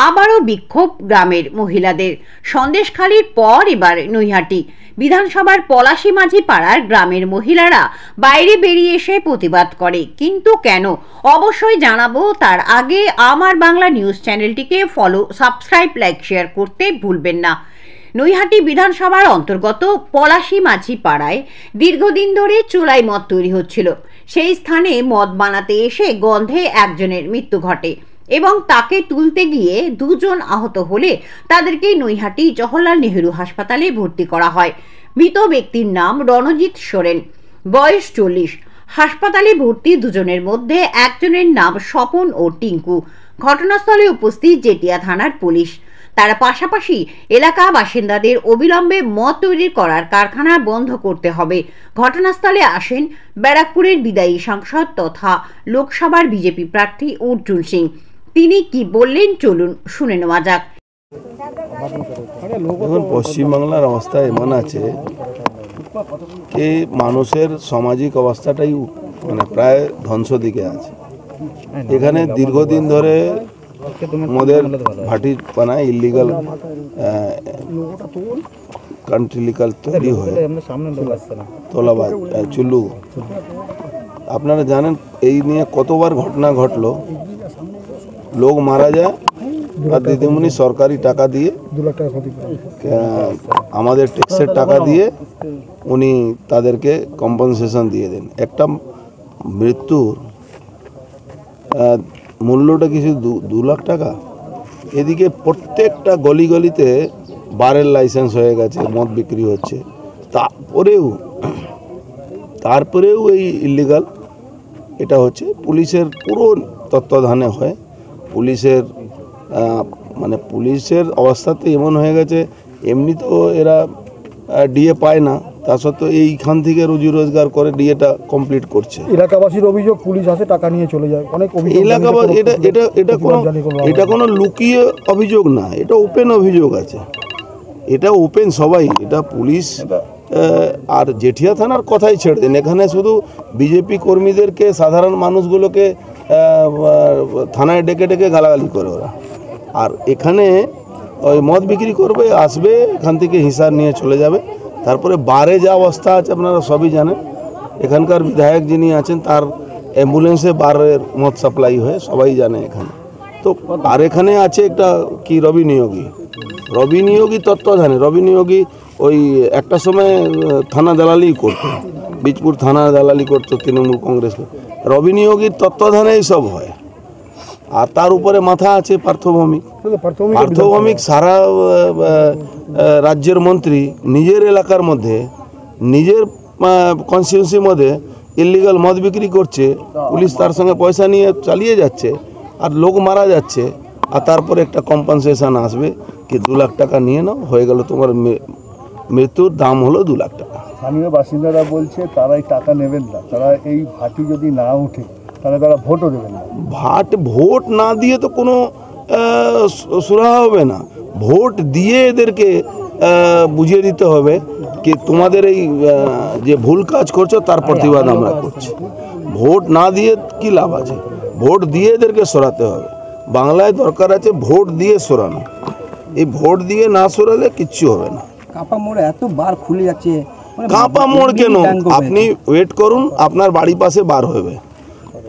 আবারও বিক্ষোভ গ্রামের মহিলাদের। সন্দেশখালির পর এবার নৈহাটি বিধানসভার পলাশী মাঝি পাড়ার গ্রামের মহিলারা বাইরে বেরিয়ে এসে প্রতিবাদ করে। কিন্তু কেন, অবশ্যই জানাবো। তার আগে আমার বাংলা নিউজ চ্যানেলটিকে ফলো, সাবস্ক্রাইব, লাইক, শেয়ার করতে ভুলবেন না। নৈহাটি বিধানসভার অন্তর্গত পলাশী মাঝি পাড়ায় দীর্ঘদিন ধরে চুলাই মদ তৈরি হচ্ছিল। সেই স্থানে মদ বানাতে এসে গন্ধে একজনের মৃত্যু ঘটে এবং তাকে তুলতে গিয়ে দুজন আহত হলে তাদেরকে নৈহাটি জওহরলাল নেহেরু হাসপাতালে ভর্তি করা হয়। মৃত ব্যক্তির নাম রণজিৎ সোরেন, বয়স 40। হাসপাতালে ভর্তি দুজনের মধ্যে একজনের নাম স্বপন ও টিঙ্কু। ঘটনাস্থলে উপস্থিত জেটিয়া থানার পুলিশ। তার পাশাপাশি এলাকা বাসিন্দাদের অবিলম্বে মদ তৈরি করার কারখানা বন্ধ করতে হবে। ঘটনাস্থলে আসেন ব্যারাকপুরের বিদায়ী সাংসদ তথা লোকসভার বিজেপি প্রার্থী অর্জুন সিং। তিনি কি বললেন চলুন শুনে নেওয়া যাক। এখন পশ্চিমবাংলার অবস্থা এমন আছে কি মানুষের সামাজিক অবস্থাটাই মানে প্রায় ধ্বংস দিকে আছে। এখানে দীর্ঘদিন ধরে মদের ভাটি বানায়, ইলিগাল কান্ট্রিলিকাল তৈরি হয়, তোলাবাজ চুল্লু। আপনারা জানেন এই নিয়ে কতবার ঘটনা ঘটলো, লোক মারা যায় আর দিদিমণি সরকারি টাকা দিয়ে, আমাদের ট্যাক্সের টাকা দিয়ে উনি তাদেরকে কম্পেনসেশন দিয়ে দেন। একটা মৃত্যুর মূল্যটা কিছু 2 লাখ টাকা। এদিকে প্রত্যেকটা গলি গলিতে বারের লাইসেন্স হয়ে গেছে, মদ বিক্রি হচ্ছে। তারপরেও এই ইলিগাল এটা হচ্ছে। পুলিশের পুরো তত্ত্বাবধানে হয়। পুলিশের অবস্থাতে এমন হয়ে গেছে, এমনি তো এরা ডিএ পায় না, তা সত্ত্বেও এইখান থেকে রুজি রোজগার করে ডিএটা কমপ্লিট করছে। এলাকাবাসীর অভিযোগ, পুলিশ আসে টাকা নিয়ে চলে যায়। অনেক এলাকাবাসী এটা কোনো লুকিয়ে অভিযোগ না, এটা ওপেন অভিযোগ আছে। এটা ওপেন সবাই, এটা পুলিশ আর জেঠিয়া থানার কথাই ছেড়ে দেন। এখানে শুধু বিজেপি কর্মীদেরকে, সাধারণ মানুষগুলোকে থানায় ডেকে ডেকে গালাগালি করে ওরা। আর এখানে ওই মদ বিক্রি করবে, আসবে, এখান থেকে হিসাব নিয়ে চলে যাবে। তারপরে বারে যা অবস্থা আছে আপনারা সবই জানেন। এখানকার বিধায়ক যিনি আছেন তার অ্যাম্বুলেন্সে বারের মদ সাপ্লাই হয়, সবাই জানে এখানে। তো আর এখানে আছে একটা কি রবি নিয়োগী তত্ত্বাবধানে। রবি নিয়োগী ওই একটা সময় থানা দালালি করতো, বীজপুর থানা দালালি করতো তৃণমূল কংগ্রেস। রবি নিয়োগীর তত্ত্বাবধানেই সব হয়। আর তার উপরে মাথা আছে পার্থভৌমিক। সারা রাজ্যের মন্ত্রী নিজের এলাকার মধ্যে, নিজের কনস্টিটিউন্সির মধ্যে ইলিগাল মদ বিক্রি করছে। পুলিশ তার সঙ্গে পয়সা নিয়ে চালিয়ে যাচ্ছে আর লোক মারা যাচ্ছে। আর তারপরে একটা কম্পেনসেশন আসবে কি 2 লাখ টাকা নিয়ে নাও, হয়ে গেল তোমার মৃত্যুর দাম হলো 2 লাখ টাকা। স্থানীয় বাসিন্দারা বলছে তারা এই টাকা নেবেন না, তারা এই ভাটি যদি না উঠে তারা ভোটও দেবেন না। ভোট না দিয়ে তো কোনো সুরাহা হবে না। ভোট দিয়ে এদেরকে বুঝিয়ে দিতে হবে কি তোমাদের এই যে ভুল কাজ করছো তার প্রতিবাদ আমরা করছি। ভোট না দিয়ে কি লাভ আছে? ভোট দিয়ে এদেরকে সরাতে হবে। বাংলায় দরকার আছে ভোট দিয়ে সরানো। এই ভোট দিয়ে না সরালে কিচ্ছু হবে না। কাঁপা মোড় এত বার খুলে যাচ্ছে। কাঁপা মোড় কেন? আপনি ওয়েট করুন, আপনার বাড়ি পাশে বার হবে।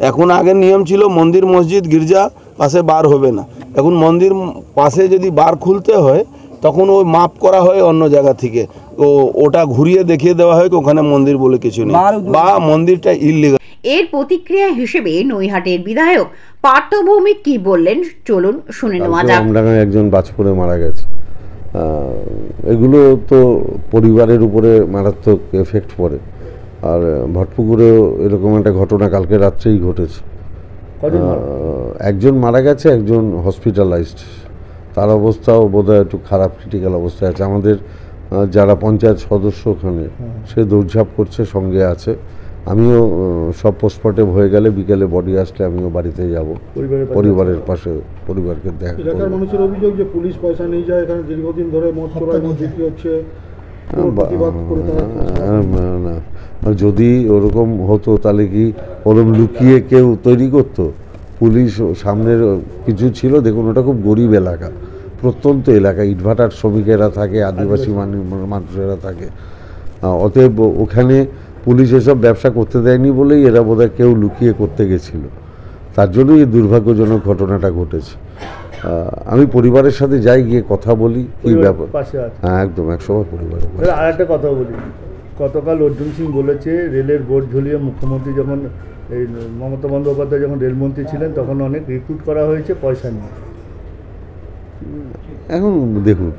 এখন আগের নিয়ম ছিল মন্দির, মসজিদ, গির্জা পাশে বার হবে না। এখন মন্দির পাশে যদি বার খুলতে হয় তখন ওই মাপ করা হয় অন্য জায়গা থেকে, ওটা ঘুরিয়ে দেখিয়ে দেওয়া হয় ওখানে মন্দির বলে কিছু নেই, বা মন্দিরটা ইলিগাল। এর প্রতিক্রিয়া হিসেবে নৈহাটির বিধায়ক পার্থভৌমিক কি বললেন চলুন শুনে নেওয়া যাক। একজন বাজপুরে মারা গেছে। এগুলো তো পরিবারের উপরে মারাত্মক এফেক্ট পড়ে। আর ভটপুকুরেও এরকম একটা ঘটনা কালকে রাত্রেই ঘটেছে। একজন মারা গেছে, একজন হসপিটালাইজড। তার অবস্থাও বোধহয় একটু খারাপ, ক্রিটিক্যাল অবস্থায় আছে। আমাদের যারা পঞ্চায়েত সদস্য ওখানে, সে দৌড়ঝাঁপ করছে, সঙ্গে আছে। আমিও সব পোস্টমর্টেম হয়ে গেলে বিকেলে বডি আসলে আমিও বাড়িতে যাব, পরিবারের পাশে পরিবারকে দেখা। এলাকার মানুষের অভিযোগ যে পুলিশ পয়সা নিয়ে যায়, এখানে দীর্ঘদিন ধরে মদ বিক্রি হচ্ছে। না, যদি ওরকম হতো তাহলে কি ওরকম লুকিয়ে কেউ তৈরি করতো? পুলিশ সামনের কিছু ছিল, দেখুন ওটা খুব গরিব এলাকা, প্রত্যন্ত এলাকা, ইটভাটার শ্রমিকেরা থাকে, আদিবাসী মানুষেরা থাকে। অতএব ওখানে পুলিশ এসব ব্যবসা করতে দেয়নি বলেই এরা বোধহয় কেউ লুকিয়ে করতে গেছিল, তার জন্যই এই দুর্ভাগ্যজনক ঘটনাটা ঘটেছে। আমি পরিবারের সাথে যাই, গিয়ে কথা বলি কী ব্যাপার। হ্যাঁ, একদম 100বার পরিবারের। আর একটা কথা বলি, গতকাল অর্জুন সিং বলেছে রেলের বোর্ড ঝুলিয়ে মুখ্যমন্ত্রী যখন এই মমতা বন্দ্যোপাধ্যায় যখন রেলমন্ত্রী ছিলেন তখন অনেক রিক্রুট করা হয়েছে পয়সা নিয়ে। এখন দেখুন,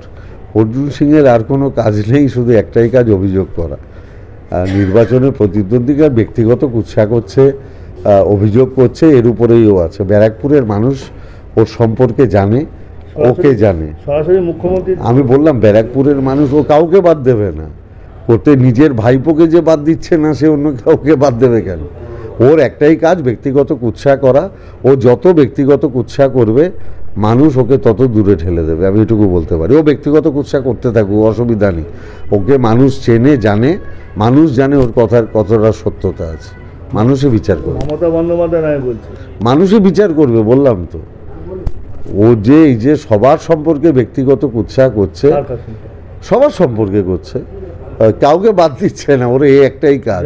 অর্জুন সিংয়ের আর কোনো কাজ নেই, শুধু একটাই কাজ, অভিযোগ করা। নির্বাচনে প্রতিদ্বন্দ্বীরা ব্যক্তিগত কুৎসা করছে, অভিযোগ করছে, এর উপরেই ও আছে। ব্যারাকপুরের মানুষ ওর সম্পর্কে জানে, ওকে জানে সরাসরি মুখ্যমন্ত্রী। আমি বললাম ব্যারাকপুরের মানুষ ও কাউকে বাদ দেবে না, করতে নিজের ভাইপোকে যে বাদ দিচ্ছে না সে অন্য কাউকে বাদ দেবে কেন? ওর একটাই কাজ, ব্যক্তিগত কুৎসা করা। ও যত ব্যক্তিগত কুৎসা করবে মানুষ ওকে তত দূরে ঠেলে দেবে, আমি এটুকু বলতে পারি। ও ব্যক্তিগত কুৎসা করতে থাকুক, অসুবিধা নেই। ওকে মানুষ চেনে, জানে, মানুষ জানে ওর কথার কতটা সত্যতা আছে, মানুষে বিচার করবে। মমতা বন্দ্যোপাধ্যায় নয় বলছে, মানুষে বিচার করবে, বললাম তো। ও যে এই যে সবার সম্পর্কে ব্যক্তিগত কুৎসা করছে, সবার সম্পর্কে করছে, কাউকে বাদ দিচ্ছে না, ওর এই একটাই কাজ,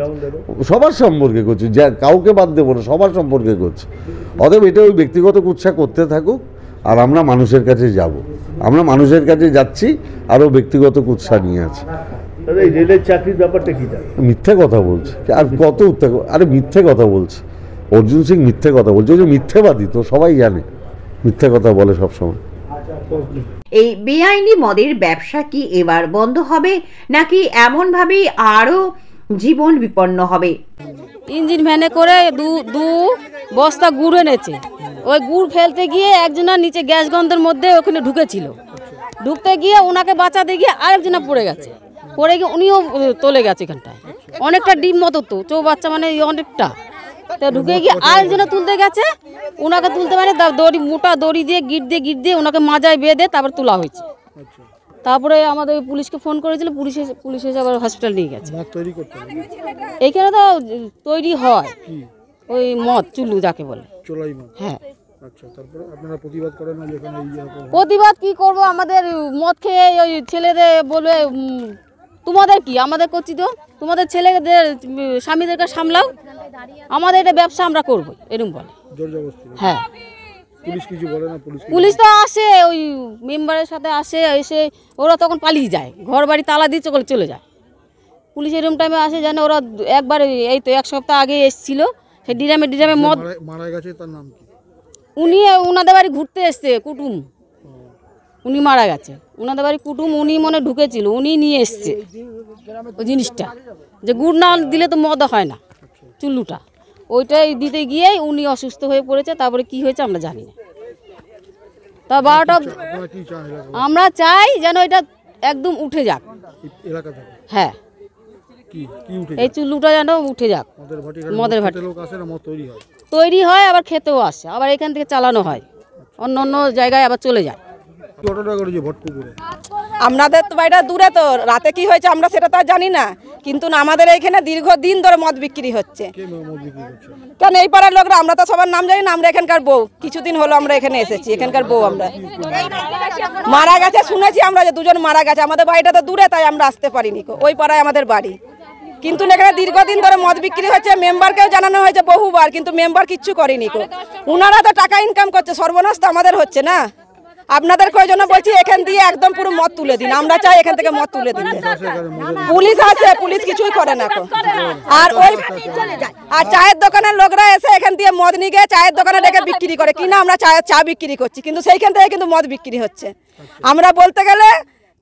সবার সম্পর্কে করছে, যা কাউকে বাদ দেবো না, সবার সম্পর্কে করছে। অতএব এটা ওই ব্যক্তিগত কুৎসা করতে থাকুক, আর আমরা মানুষের কাছে যাব, আমরা মানুষের কাছে যাচ্ছি, আরও ব্যক্তিগত কুৎসা নিয়ে আছে। এই রেলের চাকরির ব্যাপারটা কি জানেন? মিথ্যে কথা বলছে, আর কত আরে মিথ্যে কথা বলছে অর্জুন সিং, মিথ্যে কথা বলছে। ওই যে মিথ্যেবাদী, তো সবাই জানে মিথ্যে কথা বলে সবসময়। এই বেআইনি মদের ব্যবসা কি এবার বন্ধ হবে, নাকি এমনভাবেই আরও জীবন বিপন্ন হবে? ইঞ্জিন ভ্যানে করে দু বস্তা গুড় এনেছে। ওই গুড় ফেলতে গিয়ে একজনের নিচে গ্যাস গন্ধের মধ্যে ওখানে ঢুকেছিল, ঢুকতে গিয়ে ওনাকে বাঁচাতে গিয়ে আরেকজনা পড়ে গেছে, পড়ে গিয়ে উনিও তোলে গেছে। এখানটায় অনেকটা ডিম মতো, তো চৌবাচ্চা মানে অনেকটা, তো ঢুকে গিয়ে আরেকজনে তুলতে গেছে, ওনাকে তুলতে মানে দড়ি, মোটা দড়ি দিয়ে গিট দিয়ে ওনাকে মাজায় বেঁধে তারপর তোলা হয়েছে। তারপরে আমাদের পুলিশকে ফোন করেছিল, পুলিশ এসে আবার হসপিটাল নিয়ে গেছে। এইখানে তো তৈরি হয় ওই মদ, চুল্লু যাকে বলে। হ্যাঁ, প্রতিবাদ কি করব, আমাদের মদ খেয়ে ওই ছেলেদের বলবে তোমাদের কি, আমাদের করছি তো, তোমাদের ছেলেদের স্বামীদেরকে সামলাও, আমাদের এটা ব্যবসা আমরা করবো, এরকম বলে। হ্যাঁ, পুলিশ তো আসে, ওই মেম্বারের সাথে আসে, এসে ওরা তখন পালিয়ে যায়, ঘর বাড়ি তালা দিয়ে চলে যায়। পুলিশ এরকম টাইমে আসে, জানে ওরা একবার এই তো 1 সপ্তাহ আগে এসেছিল, সে ডিরামে মদ মারা গেছে। তার নাম কি? উনি ওনাদের বাড়ি ঘুরতে এসছে, কুটুম, উনি মারা গেছে। ওনাদের বাড়ি কুটুম, উনি মনে ঢুকেছিল, উনি নিয়ে এসছে ওই জিনিসটা, যে গুড় না দিলে তো মদ হয় না, চুল্লুটা, ওইটাই দিতে গিয়েই উনি অসুস্থ হয়ে পড়েছে। তারপরে কি হয়েছে আমরা জানি না। তা 12টা আমরা চাই যেন এটা একদম উঠে যাক। হ্যাঁ, এই চুল্লুটা যেন উঠে যাক। মদের ভাটি তৈরি হয়, আবার খেতেও আসে, আবার এখান থেকে চালানো হয়, অন্য জায়গায় আবার চলে যায়। আমাদের তো বাড়িটা দূরে, তো রাতে কি হয়েছে আমরা সেটা তো জানি না, কিন্তু আমাদের এইখানে দীর্ঘদিন ধরে মদ বিক্রি হচ্ছে। কেন এই পাড়ার লোকরা, আমরা তো সবার নাম জানি না, আমরা এখানকার বউ, কিছুদিন হলো আমরা এখানে এসেছি, এখানকার বউ। আমরা মারা গেছে শুনেছি আমরা, যে 2জন মারা গেছে। আমাদের বাড়িটা তো দূরে, তাই আমরা আসতে পারিনি, ওই পাড়ায় আমাদের বাড়ি। কিন্তু এখানে দীর্ঘদিন ধরে মদ বিক্রি হচ্ছে, মেম্বারকেও জানানো হয়েছে বহুবার, কিন্তু মেম্বার কিচ্ছু করেনি। ওনারা তো টাকা ইনকাম করছে, সর্বনাশ তো আমাদের হচ্ছে না। আপনাদের জন্য বলছি, এখান দিয়ে একদম পুরো মদ তুলে দিন, আমরা চাই এখান থেকে মদ তুলে দিতে। পুলিশ আছে, পুলিশ কিছুই করে না। আর চায়ের দোকানের লোকরা এসে এখান দিয়ে মদ নিয়ে গিয়ে চায়ের দোকানে ডেকে বিক্রি করে, কিনা আমরা চা বিক্রি করছি, কিন্তু সেইখান থেকে কিন্তু মদ বিক্রি হচ্ছে। আমরা বলতে গেলে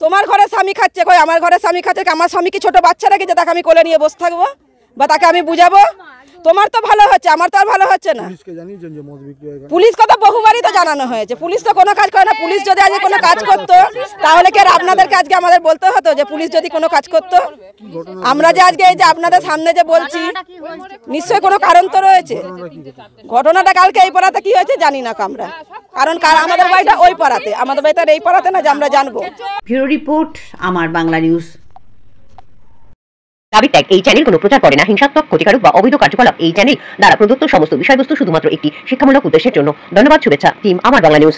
তোমার ঘরে স্বামী খাচ্ছে, কই আমার ঘরে স্বামী খাচ্ছে, আমার স্বামী কি ছোট বাচ্চা রেখেছে তাকে আমি কোলে নিয়ে বসে থাকবো, বা তাকে আমি বুঝাবো? তোমার তো ভালো হচ্ছে, আমার তো আর ভালো হচ্ছে না। পুলিশকে তো বহুবারই তো জানানো হয়েছে, পুলিশ তো কোনো কাজ করে না। পুলিশ যদি আজকে কোনো কাজ করতো তাহলে কি আর আপনাদেরকে আজকে আমাদের বলতে হতো যে পুলিশ যদি কোনো কাজ করতো? আমরা যে আজকে এই যে আপনাদের সামনে যে বলছি, নিশ্চয়ই কোনো কারণ তো রয়েছে। ঘটনাটা কালকে এই পাড়াতে কি হয়েছে জানি না আমরা, কারণ আমাদের বাড়িটা ওই পাড়াতে, আমাদের বাড়িটা এই পাড়াতে না যে আমরা জানবো। ব্যুরো রিপোর্ট, আমার বাংলা নিউজ। দাবি ত্যাগ। এই চ্যানেল কোনো প্রচার করে না হিংসাত্মক, ক্ষতিকারক বা অবৈধ কার্যকলাপ। এই চ্যানেল দ্বারা প্রদত্ত সমস্ত বিষয়বস্তু শুধুমাত্র একটি শিক্ষামূলক উদ্দেশ্যের জন্য। ধন্যবাদ। শুভেচ্ছা টিম আমার বাংলা নিউজ।